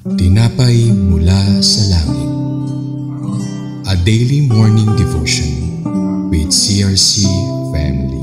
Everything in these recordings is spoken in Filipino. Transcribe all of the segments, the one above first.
Tinapay mula sa langit. A daily morning devotion with CRC family.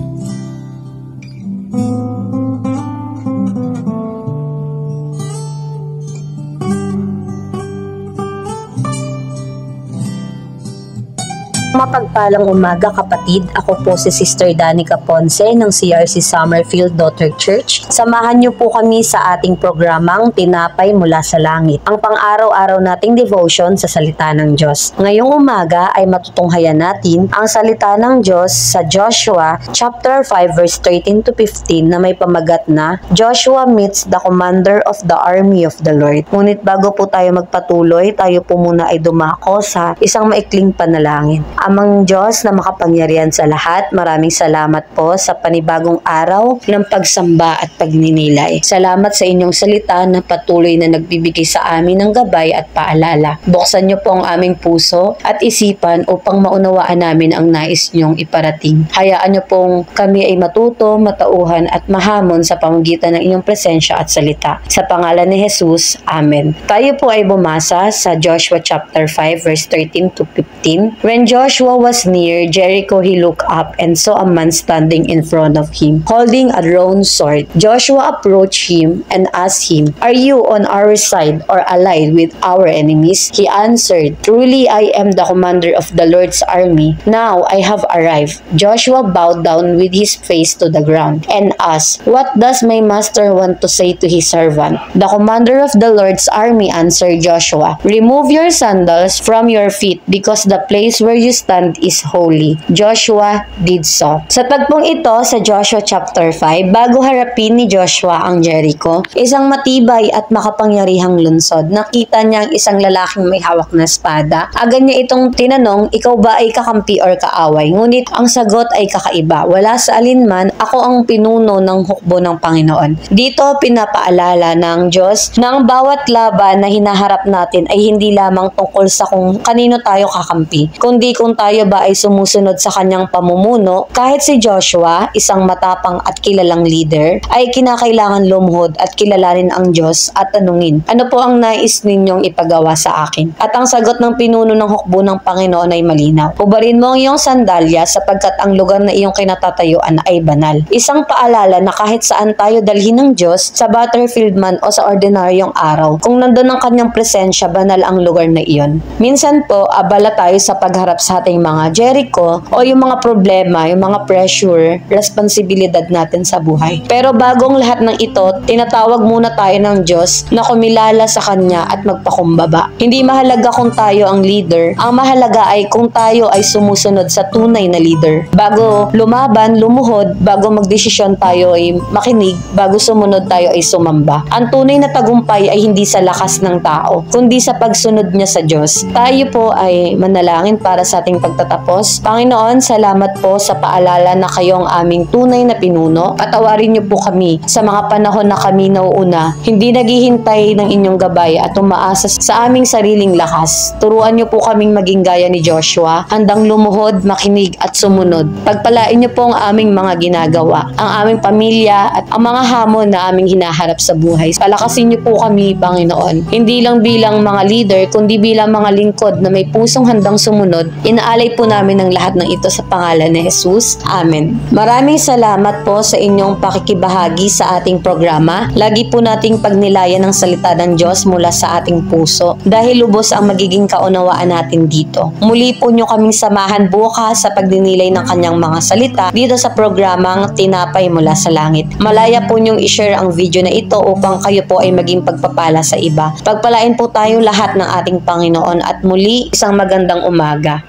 Mapagpalang umaga kapatid, ako po si Sister Danica Ponce ng CRC Summerfield Daughter Church. Samahan niyo po kami sa ating programang Tinapay Mula sa Langit, ang pang-araw-araw nating devotion sa salita ng Diyos. Ngayong umaga ay matutunghayan natin ang salita ng Diyos sa Joshua chapter 5 verse 13 to 15 na may pamagat na Joshua meets the commander of the army of the Lord. Ngunit bago po tayo magpatuloy, tayo po muna ay dumako sa isang maikling panalangin. Amang Diyos na makapangyarihan sa lahat, maraming salamat po sa panibagong araw ng pagsamba at pagninilay. Salamat sa inyong salita na patuloy na nagbibigay sa amin ng gabay at paalala. Buksan niyo po ang aming puso at isipan upang maunawaan namin ang nais niyong iparating. Hayaan niyo pong kami ay matuto, matauhan at mahamon sa pamamagitan ng inyong presensya at salita. Sa pangalan ni Jesus, Amen. Tayo po ay bumasa sa Joshua chapter 5 verse 13 to 15. When Joshua was near Jericho, he looked up and saw a man standing in front of him, holding a drawn sword. Joshua approached him and asked him, "Are you on our side or allied with our enemies?" He answered, "Truly I am the commander of the Lord's army. Now I have arrived." Joshua bowed down with his face to the ground and asked, "What does my master want to say to his servant?" The commander of the Lord's army answered Joshua, "Remove your sandals from your feet because the place where you stand is holy." Joshua did so. Sa tagpong ito sa Joshua chapter 5, bago harapin ni Joshua ang Jericho, isang matibay at makapangyarihang lungsod, nakita niya ang isang lalaking may hawak na espada. Agad niya itong tinanong, "Ikaw ba ay kakampi or kaaway?" Ngunit ang sagot ay kakaiba. "Wala sa alinman, ako ang pinuno ng hukbo ng Panginoon." Dito pinapaalala ng Diyos na ang bawat laban na hinaharap natin ay hindi lamang tungkol sa kung kanino tayo kakampi, kundi kung tayo ba ay sumusunod sa kanyang pamumuno. Kahit si Joshua, isang matapang at kilalang leader, ay kinakailangan lumuhod at kilalanin ang Diyos at tanungin, "Ano po ang nais ninyong ipagawa sa akin?" At ang sagot ng pinuno ng hukbo ng Panginoon ay malinaw. "Hubarin mo ang iyong sandalya sapagkat ang lugar na iyong kinatatayuan ay banal." Isang paalala na kahit saan tayo dalhin ng Diyos, sa battlefield man o sa ordinaryong araw, kung nandun ang kanyang presensya, banal ang lugar na iyon. Minsan po, abala tayo sa pagharap sa ating mga Jericho o yung mga problema, yung mga pressure, responsibilidad natin sa buhay. Pero bagong lahat ng ito, tinatawag muna tayo ng Diyos na kumilala sa Kanya at magpakumbaba. Hindi mahalaga kung tayo ang leader, ang mahalaga ay kung tayo ay sumusunod sa tunay na leader. Bago lumaban, lumuhod, bago magdesisyon tayo ay makinig, bago sumunod tayo ay sumamba. Ang tunay na tagumpay ay hindi sa lakas ng tao, kundi sa pagsunod niya sa Diyos. Tayo po ay manalangin para sa ating pagtatapos. Panginoon, salamat po sa paalala na kayo ang aming tunay na pinuno. Patawarin niyo po kami sa mga panahon na kami nauuna, hindi naghihintay ng inyong gabay at umaasa sa aming sariling lakas. Turuan niyo po kaming maging gaya ni Joshua, handang lumuhod, makinig at sumunod. Pagpalain niyo po ang aming mga ginagawa, ang aming pamilya at ang mga hamon na aming hinaharap sa buhay. Palakasin niyo po kami, Panginoon, hindi lang bilang mga leader, kundi bilang mga lingkod na may pusong handang sumunod. Inaalay po namin ang lahat ng ito sa pangalan ni Jesus. Amen. Maraming salamat po sa inyong pakikibahagi sa ating programa. Lagi po nating pagnilayan ang salita ng Diyos mula sa ating puso dahil lubos ang magiging kaunawaan natin dito. Muli po nyo kaming samahan bukas sa pagdinilay ng kanyang mga salita dito sa programang Tinapay Mula sa Langit. Malaya po nyong i-share ang video na ito upang kayo po ay maging pagpapala sa iba. Pagpalain po tayo lahat ng ating Panginoon at muli isang magandang umaga.